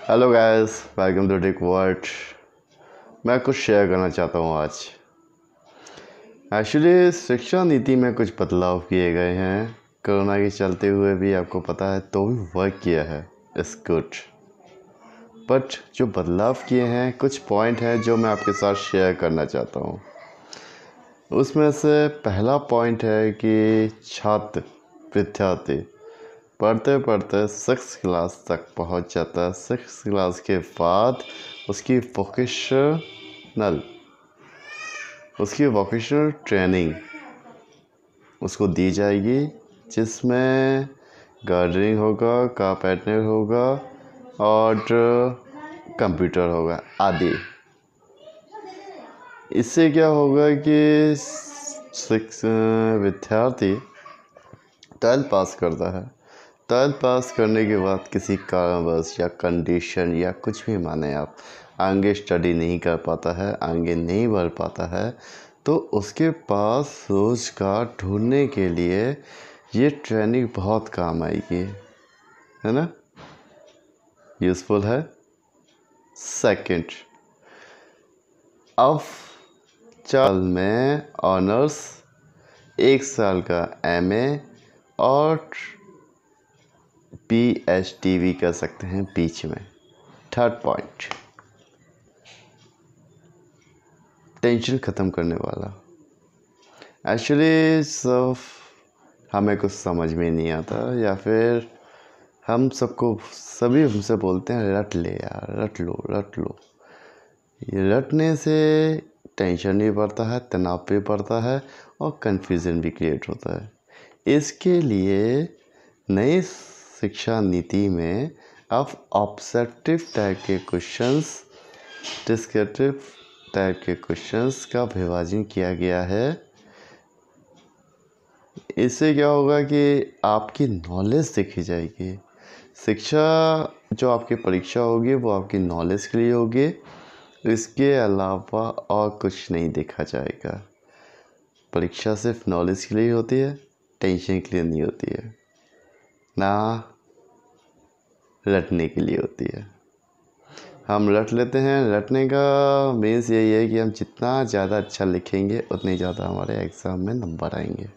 Hello guys, welcome to tech word. मैं कुछ share करना चाहता हूँ आज। एक्चुअली शिक्षा नीति में कुछ बदलाव किए गए हैं। कोरोना के चलते हुए भी आपको पता है तो भी वर्क किया है, इट्स गुड। बट जो बदलाव किए हैं कुछ पॉइंट है जो मैं आपके साथ शेयर करना चाहता हूँ। उसमें से पहला पॉइंट है कि छात्र विद्यार्थी पढ़ते पढ़ते 6 क्लास तक पहुंच जाता है। 6 क्लास के बाद उसकी वोकेशनल ट्रेनिंग उसको दी जाएगी, जिसमें गार्डनिंग होगा, कारपेंटर होगा और कंप्यूटर होगा आदि। इससे क्या होगा कि विद्यार्थी 12th पास करता है। 12th पास करने के बाद किसी कारणवश या कंडीशन या कुछ भी माने आप आगे स्टडी नहीं कर पाता है, आगे नहीं बढ़ पाता है, तो उसके पास रोज़गार ढूंढने के लिए ये ट्रेनिंग बहुत काम आएगी, है ना। यूज़फुल है। सेकंड, अब 4 साल में ऑनर्स, 1 साल का एमए और पीएचडी भी कर सकते हैं बीच में। थर्ड पॉइंट, टेंशन ख़त्म करने वाला। एक्चुअली सब हमें कुछ समझ में नहीं आता, या फिर सभी हमसे बोलते हैं रट ले यार, रट लो। ये रटने से टेंशन भी बढ़ता है, तनाव भी बढ़ता है और कन्फ्यूज़न भी क्रिएट होता है। इसके लिए नई शिक्षा नीति में अब ऑब्जेक्टिव टाइप के क्वेश्चंस, डिस्क्रिप्टिव टाइप के क्वेश्चंस का विभाजन किया गया है। इससे क्या होगा कि आपकी नॉलेज देखी जाएगी। शिक्षा जो आपकी परीक्षा होगी वो आपकी नॉलेज के लिए होगी, इसके अलावा और कुछ नहीं देखा जाएगा। परीक्षा सिर्फ नॉलेज के लिए होती है, टेंशन के लिए नहीं होती है, ना रटने के लिए होती है। हम रट लेते हैं। रटने का मीन्स यही है कि हम जितना ज़्यादा अच्छा लिखेंगे उतने ज़्यादा हमारे एग्ज़ाम में नंबर आएंगे।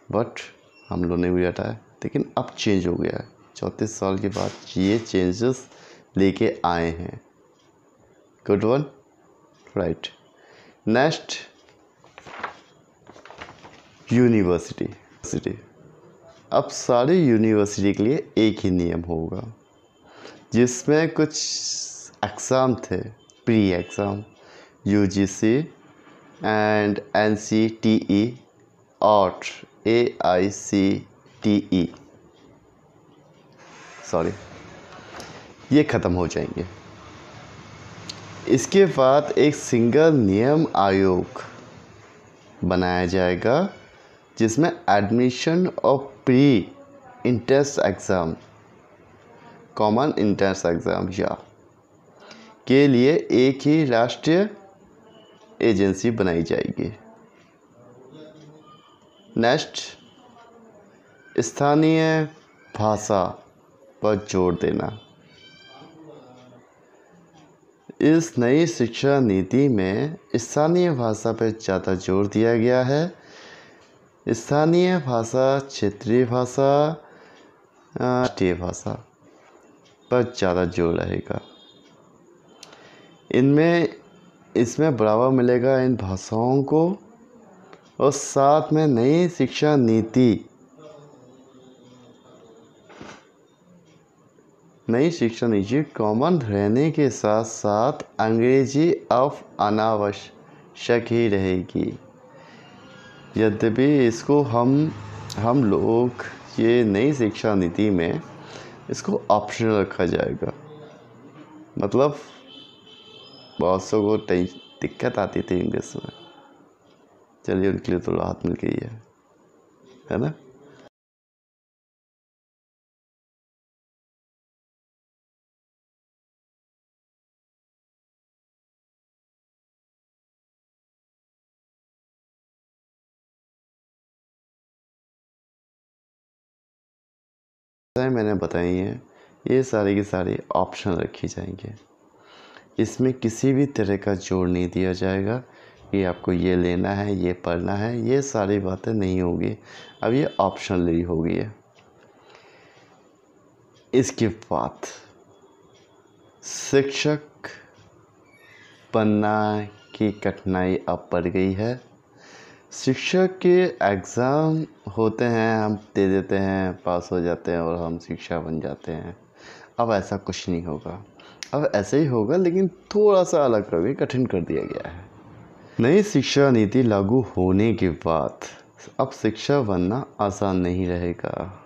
बट हम लोग ने भी रटा है, लेकिन अब चेंज हो गया है। 34 साल के बाद ये चेंजेस लेके आए हैं। Good one, right. Next, university. अब सारी यूनिवर्सिटी के लिए एक ही नियम होगा, जिसमें कुछ एग्ज़ाम थे, pre exam, UGC and NCTE और एआईसीटीई, सॉरी, ये ख़त्म हो जाएंगे। इसके बाद एक सिंगल नियम आयोग बनाया जाएगा, जिसमें एडमिशन और pre entrance exam, common entrance exam या के लिए एक ही राष्ट्रीय एजेंसी बनाई जाएगी। नेक्स्ट, स्थानीय भाषा पर जोर देना। इस नई शिक्षा नीति में स्थानीय भाषा पर ज़्यादा जोर दिया गया है। स्थानीय भाषा, क्षेत्रीय भाषा, राष्ट्रीय भाषा पर ज़्यादा जोर रहेगा। इसमें बढ़ावा मिलेगा इन भाषाओं को, और साथ में नई शिक्षा नीति कॉमन रहने के साथ साथ अंग्रेजी अब अनावश्यक ही रहेगी। यद्यपि इसको हम लोग ये नई शिक्षा नीति में इसको ऑप्शनल रखा जाएगा। मतलब बहुत सौ को दिक्कत आती थी इंग्लिश में, चलिए उनके लिए तो राहत मिल गई है ना। मैंने बताई हैं ये सारे के सारे ऑप्शन रखे जाएंगे। इसमें किसी भी तरह का जोड़ नहीं दिया जाएगा कि आपको ये लेना है, ये पढ़ना है, ये सारी बातें नहीं होगी। अब ये ऑप्शनली होगी है। इसके बाद शिक्षक बनना की कठिनाई अब बढ़ गई है। शिक्षक के एग्ज़ाम होते हैं, हम दे देते हैं, पास हो जाते हैं और हम शिक्षक बन जाते हैं। अब ऐसा कुछ नहीं होगा। अब ऐसे ही होगा, लेकिन थोड़ा सा अलग करके कठिन कर दिया गया है। नई शिक्षा नीति लागू होने के बाद अब शिक्षक बनना आसान नहीं रहेगा।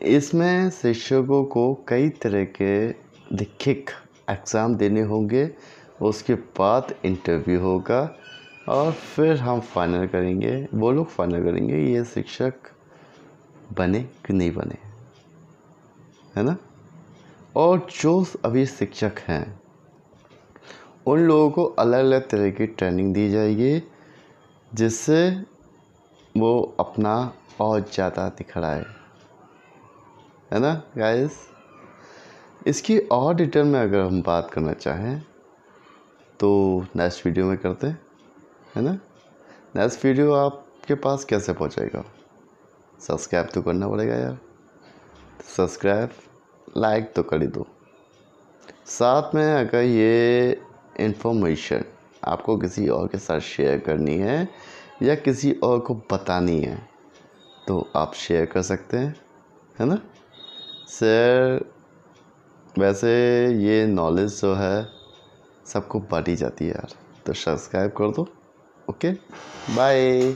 इसमें शिक्षकों को कई तरह के लिखित एग्ज़ाम देने होंगे, उसके बाद इंटरव्यू होगा और फिर हम फाइनल करेंगे, वो लोग फाइनल करेंगे ये शिक्षक बने कि नहीं बने, है ना। और जो अभी शिक्षक हैं उन लोगों को अलग अलग तरह की ट्रेनिंग दी जाएगी, जिससे वो अपना और ज़्यादा दिखलाए, है ना गाइस। इसकी और डिटेल में अगर हम बात करना चाहें तो नेक्स्ट वीडियो में करते हैं, है ना। नेक्स्ट वीडियो आपके पास कैसे पहुंचेगा? सब्सक्राइब तो करना पड़ेगा यार। सब्सक्राइब लाइक तो कर ही दो। साथ में अगर ये इन्फॉर्मेशन आपको किसी और के साथ शेयर करनी है या किसी और को बतानी है तो आप शेयर कर सकते हैं, है ना। शेयर, वैसे ये नॉलेज जो है सबको बांटी जाती है यार, तो सब्सक्राइब कर दो। Okay, bye.